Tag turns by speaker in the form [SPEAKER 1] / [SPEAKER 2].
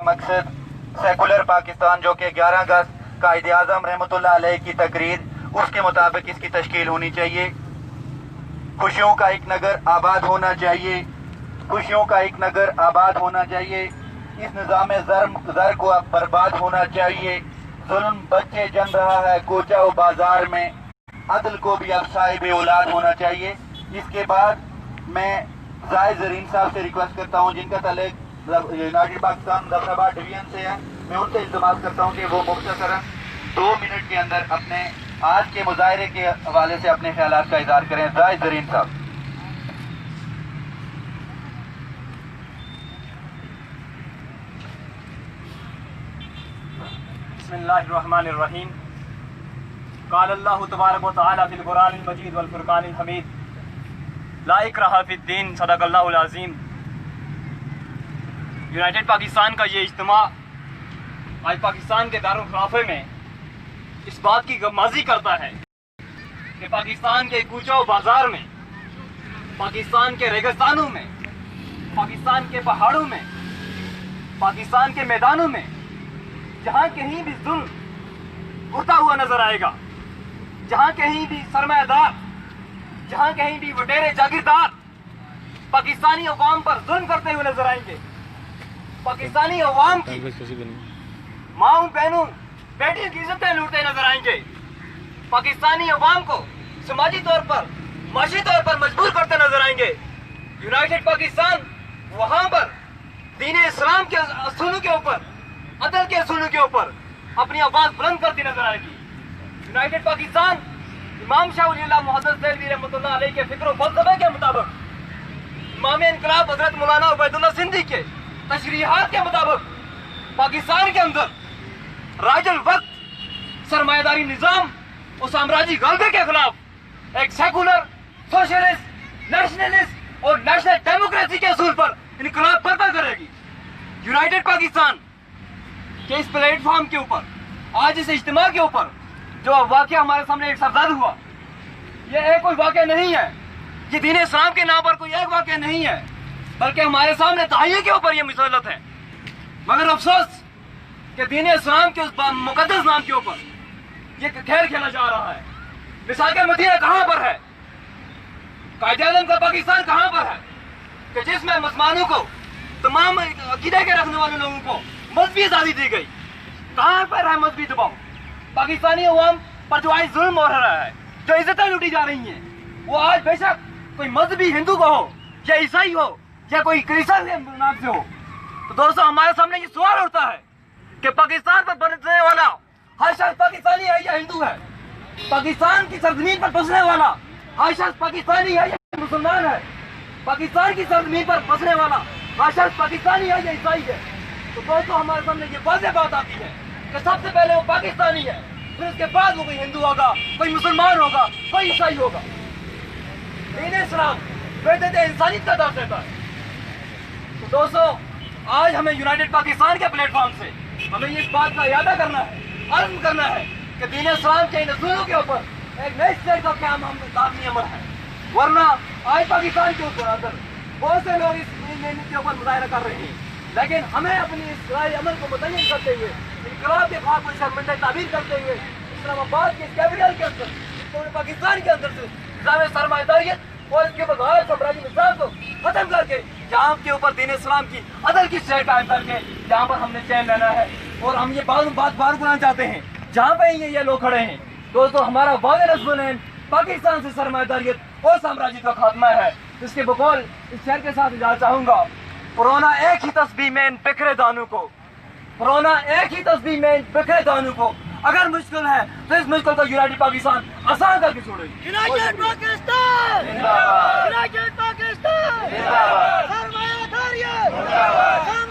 [SPEAKER 1] मकसद सेकुलर पाकिस्तान जो कि 11 अगस्त कायदे आज़म रहमतुल्लाह अलैह की तकरीर उसके मुताबिक इसकी तश्कील होनी चाहिए। खुशियों का एक नगर आबाद होना चाहिए, खुशियों का एक नगर आबाद होना चाहिए। इस निज़ाम ज़र को बर्बाद होना चाहिए। जुल्म बच्चे जन रहा है कोचा व बाजार में, अदल को भी अब साहिब औलाद होना चाहिए। इसके बाद मैं जाहिद ज़रीन साहब से रिक्वेस्ट करता हूँ जिनका तल्लुक यूनाइटेड पाकिस्तान दफनाबाद डिवीजन से है, मैं उनसे इल्तिमास करता हूँ कि वो मुख्तसरन 2 मिनट के अंदर अपने आज के मुजाहरे के हवाले से अपने ख्यालात का इज़हार करें। जाहिद ज़रीन साहब।
[SPEAKER 2] बिस्मिल्लाहिर्रहमानिर्रहीम। क़ाल अल्लाहु तबारक व तआला फ़िल क़ुरानिल मजीद वल फ़ुरक़ानिल हमीद, ला इक्राहा फ़िद्दीन, सदक़ल्लाहुल अज़ीम। यूनाइटेड पाकिस्तान का ये इज्तिमा आज पाकिस्तान के दारुल खिलाफे में इस बात की गमाज़ी करता है कि पाकिस्तान के कूचा बाजार में, पाकिस्तान के रेगिस्तानों में, पाकिस्तान के पहाड़ों में, पाकिस्तान के मैदानों में जहाँ कहीं भी जुल्म उठता हुआ नजर आएगा, जहाँ कहीं भी सरमायादार, जहाँ कहीं भी वडेरे जागीरदार पाकिस्तानी अवाम पर जुल्म करते हुए नजर आएंगे, पाकिस्तानी अवाम की माँ बहनों बेटियों की इज्जतें लूटते नजर आएंगे, पाकिस्तानी अवाम को समाजी तौर पर, माशी तौर पर मजबूर करते नजर आएंगे। यूनाइटेड पाकिस्तान वहां पर दीन इस्लाम के असूलों के ऊपर, अदल के असूलों के ऊपर अपनी आवाज बुलंद करती नजर आएगी। यूनाइटेड पाकिस्तान इमाम शाह वली अल्लाह मुहद्दिस देलवी रहमतुल्लाह अलैह के फिक्र फलसफे के मुताबिक, इमाम इनकलाब हजरत मौलाना उबैदुल्लाह सिंधी के तशरीहात के मुताबिक पाकिस्तान के अंदर राजल वक्त सरमायादारी निजाम और साम्राज्य गलबे के खिलाफ एक सेकुलर, सोशलिस्ट, नेशनलिस्ट और नेशनल डेमोक्रेसी के असूल पर इनकलाब बर्पा करेगी। यूनाइटेड पाकिस्तान के इस प्लेटफॉर्म के ऊपर आज इस इज्तिमा के ऊपर जो वाकया हमारे सामने एक सरदार हुआ, ये एक कोई वाकया नहीं है, ये दीन इस्लाम के नाम पर कोई एक वाकया नहीं है, बल्कि हमारे सामने तहय्युर के ऊपर ये मुसल्लत है। मगर अफसोस कि दीन इस्लाम के उस मुकद्दस नाम के ऊपर ये खेल खेला जा रहा है। मिसाके मदीना कहाँ पर है, कायदे आज़म का पाकिस्तान कहाँ पर है कि जिसमें मुसलमानों को, तमाम अकीदे के रखने वाले लोगों को मजहबी आज़ादी दी गई। कहाँ पर है मजहबी दबाव? पाकिस्तानी अवाम पर जो आज जुल्म हो रहा है, जो इज्जतें लूटी जा रही हैं, वो आज बेशक कोई मजहबी हिंदू का हो या ईसाई हो या कोई क्रिश्चियन के नाम से हो। तो दोस्तों हमारे सामने ये सवाल उठता है कि पाकिस्तान पर बसने वाला हर शख्स पाकिस्तानी है या हिंदू है? पाकिस्तान की सरजमीन पर बसने वाला हर शख्स पाकिस्तानी है या मुसलमान है? पाकिस्तान की सरजमीन पर बसने वाला हर शख्स पाकिस्तानी है या ईसाई है? तो दोस्तों हमारे सामने ये वाज़ेह बात आती है कि सबसे पहले वो पाकिस्तानी है, फिर उसके बाद वो कोई हिंदू होगा, कोई मुसलमान होगा, कोई ईसाई होगा। दीन इस्लाम बेहद इंसानियत का दर्ज देता है। तो दोस्तों आज हमें यूनाइटेड पाकिस्तान के प्लेटफॉर्म से हमें इस बात का इरादा करना है, अर्ज करना है कि दीन इस्लाम के इन असूलों के ऊपर एक नई स्टेट का क्या लाजमी अमल है। वरना आज पाकिस्तान के ऊपर अंदर बहुत से लोग इस के ऊपर मुजाहरा कर रहे हैं, लेकिन हमें अपनी इस राय अमल को मुतय्यन करते हुए, इनकलाब के खिलाफ कोई शर्मिंदा ताबीर करते हुए इस्लामाबाद के कैपिटल के अंदर, पूरे पाकिस्तान के अंदर से निज़ाम सरमायादारियत और इसके बगैर साम्राज्य निज़ाम को खत्म करके जहाँ के ऊपर दीन इस्लाम की अदल की स्टेट कायम करके जहाँ पर हमने चैन लेना है। और हम ये बात बार गुना चाहते हैं जहाँ पे ये लोग खड़े हैं। दोस्तों हमारा वाज़ेह नज़्म पाकिस्तान से सरमायादारियत और साम्राज्य का खात्मा है। इसके बकौल इस शहर के साथ इजाज़त चाहूँगा। पुराना एक ही तस्बीह में इन बिखरे दानों को, पुराना एक ही तस्बीह में इन बिखरे दानों को, अगर मुश्किल है तो इस मुश्किल को यूनाइटेड पाकिस्तान आसान करके छोड़ेगी।
[SPEAKER 3] यूनाइटेड पाकिस्तान जिंदाबाद, यूनाइटेड पाकिस्तान जिंदाबाद, सरमायादारियत जिंदाबाद।